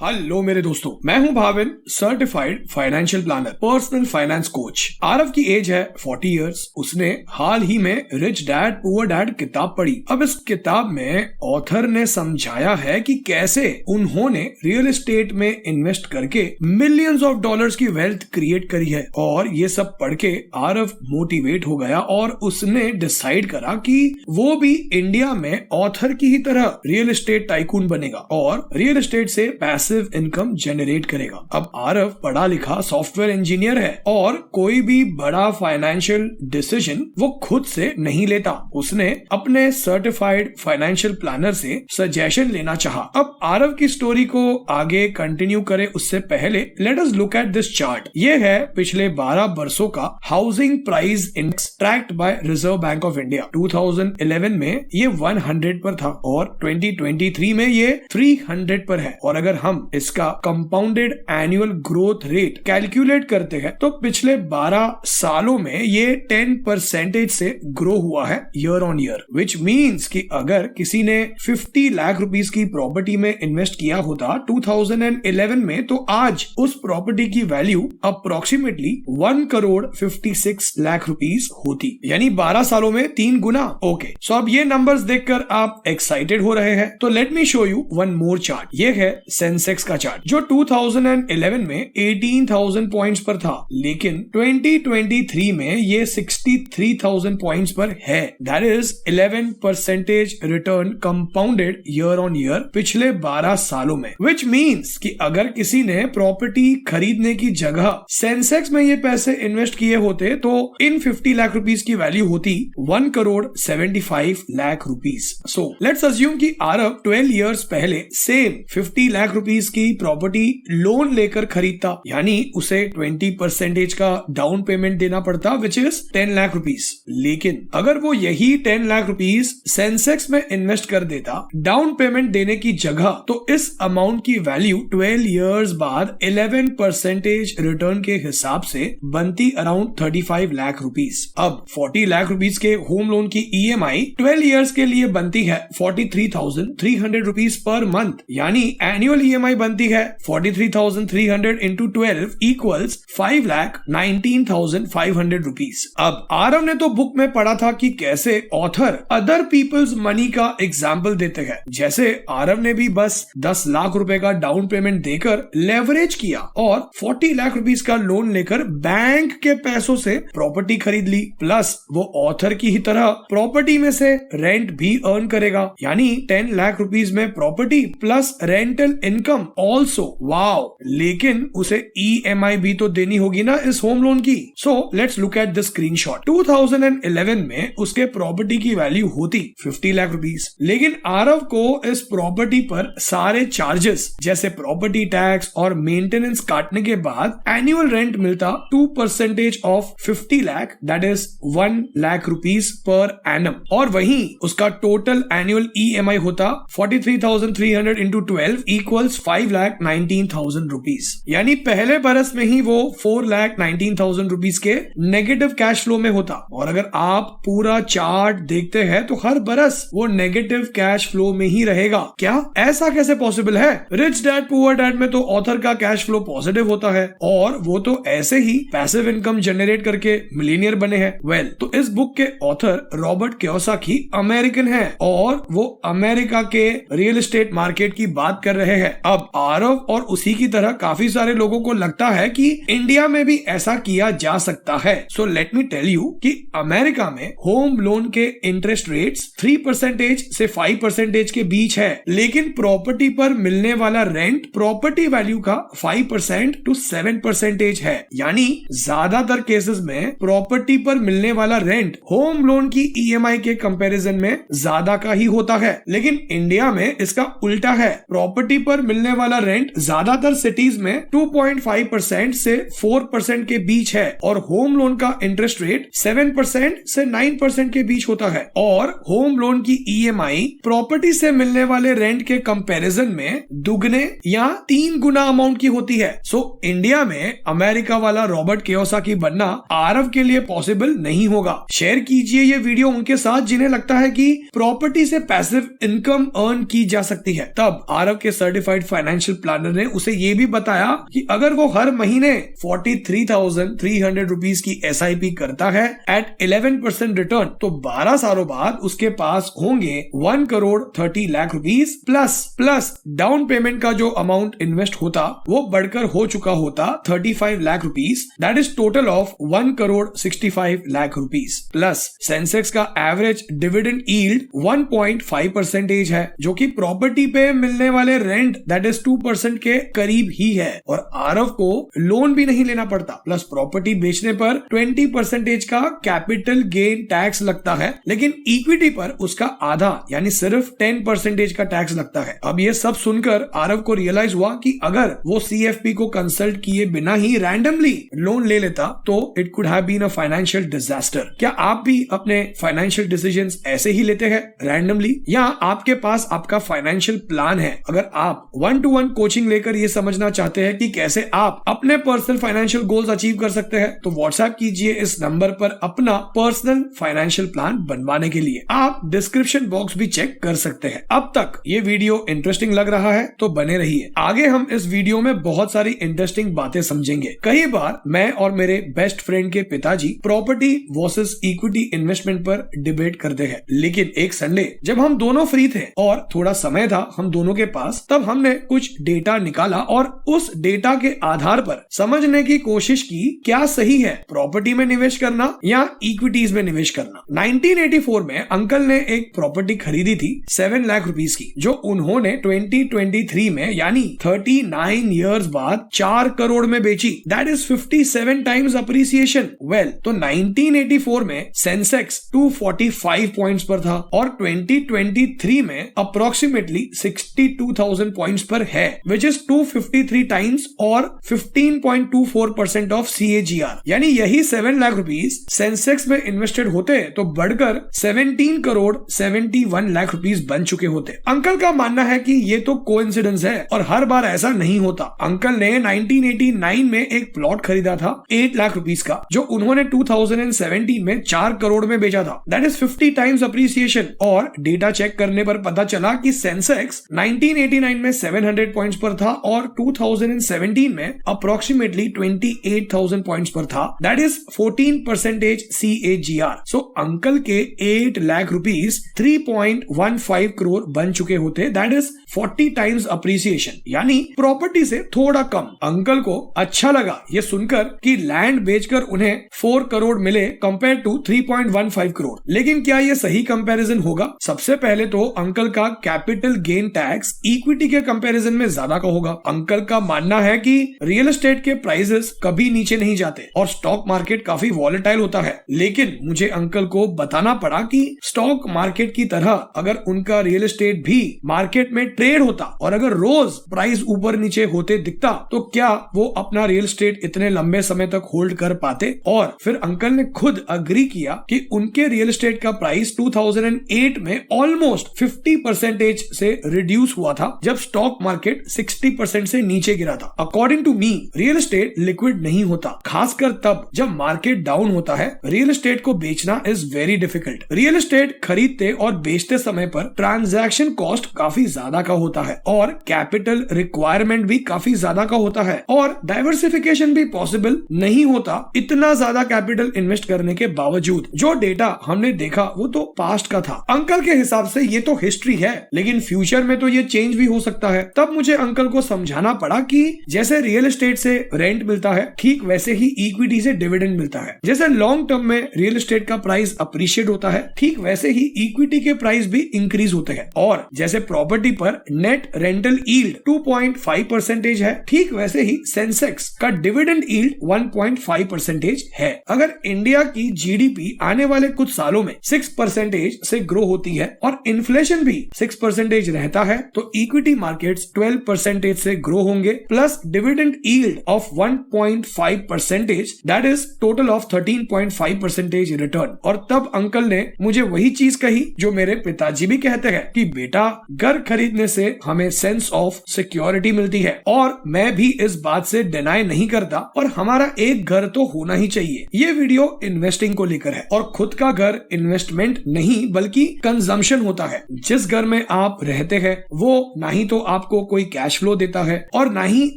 Hello मेरे दोस्तों, मैं हूं Bhavin, certified financial planner, personal finance coach. Aarav की एज है 40 इयर्स। उसने हाल ही में रिच डैड पुअर डैड किताब पढ़ी। अब इस किताब में ऑथर ने समझाया है कि कैसे उन्होंने रियल एस्टेट में इन्वेस्ट करके मिलियंस ऑफ डॉलर्स की वेल्थ क्रिएट करी है। और ये सब पढ़ के आरव मोटिवेट हो गया और उसने डिसाइड करा कि वो भी इंडिया में ऑथर की ही तरह रियल एस्टेट टाइकून बनेगा और रियल एस्टेट से पैसिव इनकम जनरेट करेगा। अब आरव पढ़ा लिखा सॉफ्टवेयर इंजीनियर है और कोई भी बड़ा फाइनेंशियल डिसीजन वो खुद से नहीं लेता। उसने अपने सर्टिफाइड फाइनेंशियल प्लानर से सजेशन लेना चाहा। अब आरव की स्टोरी को आगे कंटिन्यू करें उससे पहले let us look at this chart. ये है पिछले 12 वर्षों का housing price index tracked by Reserve Bank of India. 2011 में ये 100 पर था और 2023 में ये 300 पर है। और अगर हम इसका compounded annual growth rate calculate करते हैं तो पिछले 12 सालों में ये 10% से ग्रो हुआ है year on year, which means कि अगर किसी ने 50 लाख रुपीस की प्रॉपर्टी में इन्वेस्ट किया होता 2011 में, तो आज उस प्रॉपर्टी की value approximately 1 crore 56 lakh rupees होती, यानी 12 सालों में 3 गुना। ओके, सो अब ये नंबर्स देखकर आप एक्साइटेड हो रहे हैं तो let me show you one more chart. ये है सेंसेक्स का चार्ट जो 2011 में 18,000 पॉइंट्स पर था, लेकिन 2023 में ये 63,000 पॉइंट्स पर है। That is 11% return compounded year on year पिछले 12 सालों में, विच मीन्स कि अगर किसी ने प्रॉपर्टी खरीदने की जगह सेंसेक्स में ये पैसे इन्वेस्ट किए होते तो इन 50 लाख रुपीस की वैल्यू होती 1 crore 75 lakh rupees. So let's assume कि आरव 12 इयर्स पहले सेम 50 लाख रुपीस की प्रॉपर्टी लोन लेकर खरीदता, यानी उसे 20% का डाउन पेमेंट देना पड़ता, विच इज 10 लाख रुपीस। लेकिन अगर वो यही 10 लाख रुपीस सेंसेक्स में इन्वेस्ट कर देता डाउन पेमेंट देने की जगह, तो इस अमाउंट की वैल्यू 12 इयर्स बाद 11% रिटर्न के हिसाब से बनती अराउंड 35 लाख रुपीस। अब 40 लाख रुपीस के होम लोन की EMI 12 इयर्स के लिए बनती है 43,300 रुपीस पर मंथ, यानी एनुअल EMI बनती है 43,300 इंटू 12 इक्वल्स 5,19,500 रुपीस। अब आरव ने तो बुक में पढ़ा था कि कैसे ऑथर अदर पीपल्स मनी का एग्जाम्पल देते हैं। जैसे आरव ने भी बस 10 लाख रुपए का डाउन पेमेंट देकर लेवरेज किया और 40 लाख रुपीस का लोन लेकर बैंक के पैसों से प्रॉपर्टी खरीद ली, प्लस वो ऑथर की ही तरह प्रॉपर्टी में से रेंट भी अर्न करेगा, यानी 10 लाख रुपीस में property plus rental income also. Wow, लेकिन उसे EMI भी तो देनी होगी ना इस होम लोन की। So let's look at the screenshot. 2011 में उसके प्रॉपर्टी की वैल्यू होती 50 लाख रुपीस, लेकिन आरव को इस प्रॉपर्टी पर सारे चार्जेस जैसे प्रॉपर्टी टैक्स और मेंटेनेंस काटने के बाद एनुअल रेंट मिलता 2% of 50 lakh, that is 1 lakh rupees per annum. और वहीं उसका टोटल एनुअल EMI होता 43,300 इंटू 12 इक्वल्स 5,19,000 रुपीस, यानी पहले बरस में ही वो 4,19,000 रुपीस के नेगेटिव कैश फ्लो में होता। और अगर आप पूरा चार्ट देखते हैं तो हर बरस वो नेगेटिव कैश फ्लो में ही रहेगा। क्या ऐसा कैसे पॉसिबल है? रिच डैड पुअर डैड में तो ऑथर का कैश फ्लो पॉजिटिव होता है और वो तो ऐसे ही पैसिव इनकम जनरेट करके मिलियनियर बने हैं। वेल, तो इस बुक के ऑथर रॉबर्ट कियोसाकी अमेरिकन है और वो अमेरिका के रियल एस्टेट मार्केट की बात कर रहे हैं। अब आरव और उसी की तरह काफी सारे लोगों को लगता है कि इंडिया में भी ऐसा किया जा सकता है। So let me tell you कि अमेरिका में होम लोन के इंटरेस्ट रेट्स 3% से 5% के बीच है, लेकिन प्रॉपर्टी पर मिलने वाला रेंट प्रॉपर्टी वैल्यू का 5% to 7% है, यानी ज्यादातर केसेस में प्रॉपर्टी पर मिलने वाला रेंट होम लोन की EMI के कंपैरिजन में ज्यादा का ही होता है। लेकिन इंडिया में इसका उल्टा है, प्रॉपर्टी पर मिलने वाला रेंट ज्यादातर सिटीज में 2.5% से 4% के बीच है और होम लोन का इंटरेस्ट रेट 7% से 9% के बीच होता है। और होम लोन की EMI प्रॉपर्टी से मिलने वाले रेंट के कंपैरिजन में दुगने या 3 गुना अमाउंट की होती है। सो इंडिया में अमेरिका वाला रॉबर्ट कियोसाकी बनना आरव के लिए पॉसिबल नहीं होगा। शेयर कीजिए ये वीडियो उनके साथ जिन्हें लगता है कि प्रॉपर्टी से पैसिव इनकम अर्न की जा सकती है। तब आरव के सर्टिफाइड फाइनेंशियल प्लानर ने उसे ये भी बताया कि अगर वो हर महीने 43,300 रुपीज की SIP करता है एट 11% रिटर्न, तो 12 सालों बाद उसके पास होंगे 1,30,00,000 रुपीज प्लस डाउन पेमेंट का जो अमाउंट इन्वेस्ट होता वो बढ़कर हो चुका होता 35 lakh rupees. That is total of 1,65,00,000 rupees. Plus Sensex का एवरेज डिविडेंड यील्ड 1.5% है, जो कि प्रॉपर्टी पे मिलने वाले रेंट दैट इज 2% के करीब ही है, और आरव को लोन भी नहीं लेना पड़ता। प्लस प्रॉपर्टी बेचने पर 20% का कैपिटल गेन टैक्स लगता है, लेकिन इक्विटी पर उसका आधा यानी सिर्फ 10% का टैक्स लगता है। अब ये सब सुनकर आरव को रियलाइज हुआ कि अगर वो CFP को कंसल्ट किए बिना ही रैंडमली लोन ले लेता तो it could have been a financial disaster. क्या आप भी अपने फाइनेंशियल डिसीजंस ऐसे ही लेते हैं रैंडमली, या आपके पास आपका फाइनेंशियल प्लान है? अगर आप 1-to-1 कोचिंग लेकर ये समझना चाहते हैं कि कैसे आप अपने पर्सनल फाइनेंशियल गोल्स अचीव कर सकते हैं, तो व्हाट्सएप कीजिए इस नंबर पर अपना पर्सनल फाइनेंशियल प्लान बनवाने के लिए। आप डिस्क्रिप्शन बॉक्स भी चेक कर सकते हैं। अब तक ये वीडियो इंटरेस्टिंग लग रहा है तो बने रहिए, आगे हम इस वीडियो में बहुत सारी इंटरेस्टिंग बातें समझेंगे। कई बार मैं और मेरे बेस्ट फ्रेंड के पिताजी प्रॉपर्टी वर्सेस इक्विटी इन्वेस्टमेंट पर डिबेट करते हैं, लेकिन एक संडे जब हम दोनों फ्री थे और थोड़ा समय था हम दोनों के पास, तब हमने कुछ डेटा निकाला और उस डेटा के आधार पर समझने की कोशिश की क्या सही है, प्रॉपर्टी में निवेश करना या इक्विटीज में निवेश करना। 1984 में अंकल ने एक प्रॉपर्टी खरीदी थी 7 लाख रुपीस की, जो उन्होंने 2023 में यानी 39 इयर्स बाद 4 करोड़ में बेची। That is 57 times appreciation. Well, तो 1984 में सेंसेक्स 245 पॉइंट्स पर था और 2023 में अप्रोक्सीमेटली 62,000 पॉइंट्स पर है, विच इज 253 टाइम्स और 15.24% ऑफ CAGR। यानी यही 7 लाख रुपीस सेंसेक्स में इन्वेस्टेड होते तो बढ़कर 17 करोड़ 71 लाख रुपीस बन चुके होते। अंकल का मानना है कि ये तो कोइंसिडेंस है और हर बार ऐसा नहीं होता। अंकल ने 1989 में एक प्लॉट खरीदा था 8 लाख रुपीस का, जो उन्होंने 2017 में 4 करोड़ में बेचा था। That is 50 times appreciation. और डेटा चेक करने पर पता चला कि सेंसेक्स 1989 में 700 पॉइंट्स पर था और 2017 में अप्रोक्सीमेटली 28,000 पॉइंट्स पर था। That is 14% CAGR। So uncle के 8 लाख रुपीस 3.15 करोड़ बन चुके होते। दैट इज 40 टाइम्स अप्रिसिएशन, यानी प्रॉपर्टी से थोड़ा कम। अंकल को अच्छा लगा ये सुनकर कि लैंड बेचकर उन्हें 4 करोड़ मिले कंपेयर टू 3.15 करोड़। लेकिन क्या ये सही कंपैरिजन होगा? सबसे पहले तो अंकल का कैपिटल गेन टैक्स इक्विटी के कंपैरिजन में ज्यादा का होगा। अंकल का मानना है कि रियल एस्टेट के प्राइसेस कभी नीचे नहीं जाते और स्टॉक मार्केट काफी वॉलेटाइल होता है। लेकिन मुझे अंकल को बताना पड़ा कि स्टॉक मार्केट की तरह अगर उनका रियल एस्टेट भी मार्केट में ट्रेड होता और अगर रोज प्राइस ऊपर नीचे होते दिखता तो क्या वो अपना रियल एस्टेट इतने लंबे समय तक होल्ड कर पाते? और फिर अंकल ने खुद अग्री किया कि उनके रियल एस्टेट का प्राइस 2008 में ऑलमोस्ट 50% से रिड्यूस हुआ था, जब स्टॉक मार्केट 60% से नीचे गिरा था। According to me, real estate liquid नहीं होता, खासकर तब जब मार्केट डाउन होता है। रियल एस्टेट को बेचना is very difficult. Real estate खरीदते और बेचते समय पर ट्रांजैक्शन कॉस्ट काफी ज्यादा का होता है और कैपिटल रिक्वायरमेंट भी काफी ज्यादा का होता है और डाइवर्सिफिकेशन भी पॉसिबल नहीं होता इतना ज्यादा कैपिटल इन्वेस्ट करने के बावजूद। जो डेटा हमने देखा वो तो पास्ट का था। अंकल के हिसाब से ये तो हिस्ट्री है, लेकिन फ्यूचर में तो ये चेंज भी हो सकता है। तब मुझे अंकल को समझाना पड़ा कि जैसे रियल एस्टेट से रेंट मिलता है, ठीक वैसे ही इक्विटी से डिविडेंड मिलता है। जैसे लॉन्ग टर्म में रियल एस्टेट का प्राइस अप्रिशिएट होता है, ठीक वैसे ही इक्विटी के प्राइस भी इंक्रीज होते हैं। और जैसे प्रॉपर्टी पर नेट रेंटल यील्ड 2.5% है, ठीक वैसे ही सेंसेक्स का डिविडेंड यील्ड 1.5% है। अगर इंडिया की जीडीपी आने वाले कुछ सालों में 6% से ग्रो होती है और इन्फ्लेशन भी 6% रहता है, तो इक्विटी मार्केट्स 12% से ग्रो होंगे, plus dividend yield of 1.5%, that is total of 13.5% return. और तब अंकल ने मुझे वही चीज कही जो मेरे पिताजी भी कहते हैं कि बेटा, घर खरीदने से हमें सेंस ऑफ सिक्योरिटी मिलती है और मैं भी इस बात से डिनाई नहीं करता और हमारा एक घर तो होना ही चाहिए। ये वीडियो इन्वेस्टिंग को लेकर है और खुद का घर इन्वेस्टमेंट नहीं बल्कि कंजम्पशन होता है। जिस घर में आप रहते हैं वो ना ही तो आपको कोई कैश फ्लो देता है और ना ही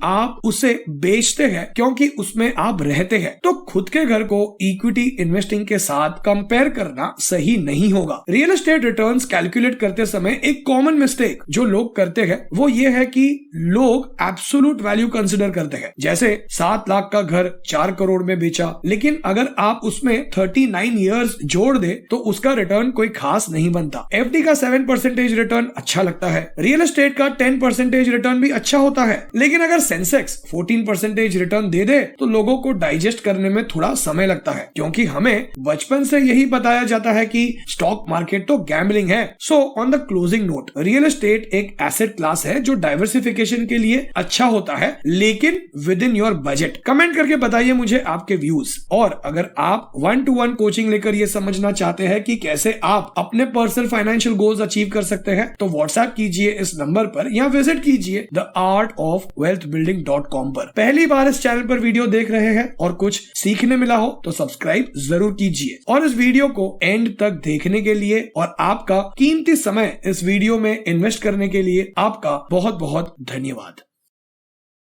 आप उसे बेचते हैं क्योंकि उसमें आप रहते हैं। तो खुद के घर को इक्विटी इन्वेस्टिंग के साथ कंपेयर करना सही नहीं होगा। रियल एस्टेट रिटर्न्स कैलकुलेट करते समय एक कॉमन मिस्टेक जो लोग करते हैं वो ये है कि लोग एब्सोल्यूट वैल्यू कंसिडर करते हैं। जैसे 7 लाख का घर 4 करोड़ में बेचा, लेकिन अगर आप उसमें 39 इयर्स जोड़ दे तो उसका रिटर्न कोई खास नहीं बनता। एफडी का 7% रिटर्न अच्छा लगता है, रियल एस्टेट का 10% रिटर्न भी अच्छा होता है, लेकिन अगर सेंसेक्स 14% रिटर्न दे दे तो लोगों को डाइजेस्ट करने में थोड़ा समय लगता है, क्योंकि हमें बचपन से यही बताया जाता है कि स्टॉक मार्केट तो गैम्बलिंग है। So on the closing note, real estate एक एसेट क्लास है जो डाइवर्सिफिकेशन के लिए अच्छा होता है, लेकिन with in your budget. Comment करके बताइए मुझे आपके व्यूज, और अगर आप 1-to-1 कोचिंग लेकर ये समझना चाहते हैं कि कैसे आप अपने पर्सनल फाइनेंशियल गोल्स अचीव कर सकते हैं तो व्हाट्सएप कीजिए इस नंबर पर या विजिट कीजिए theartofwealthbuilding.com पर। पहली बार इस चैनल पर वीडियो देख रहे हैं और कुछ सीखने मिला हो तो सब्सक्राइब जरूर कीजिए, और इस वीडियो को एंड तक देखने के लिए और आपका कीमती समय इस वीडियो में इन्वेस्ट करने के लिए आपका बहुत बहुत धन्यवाद।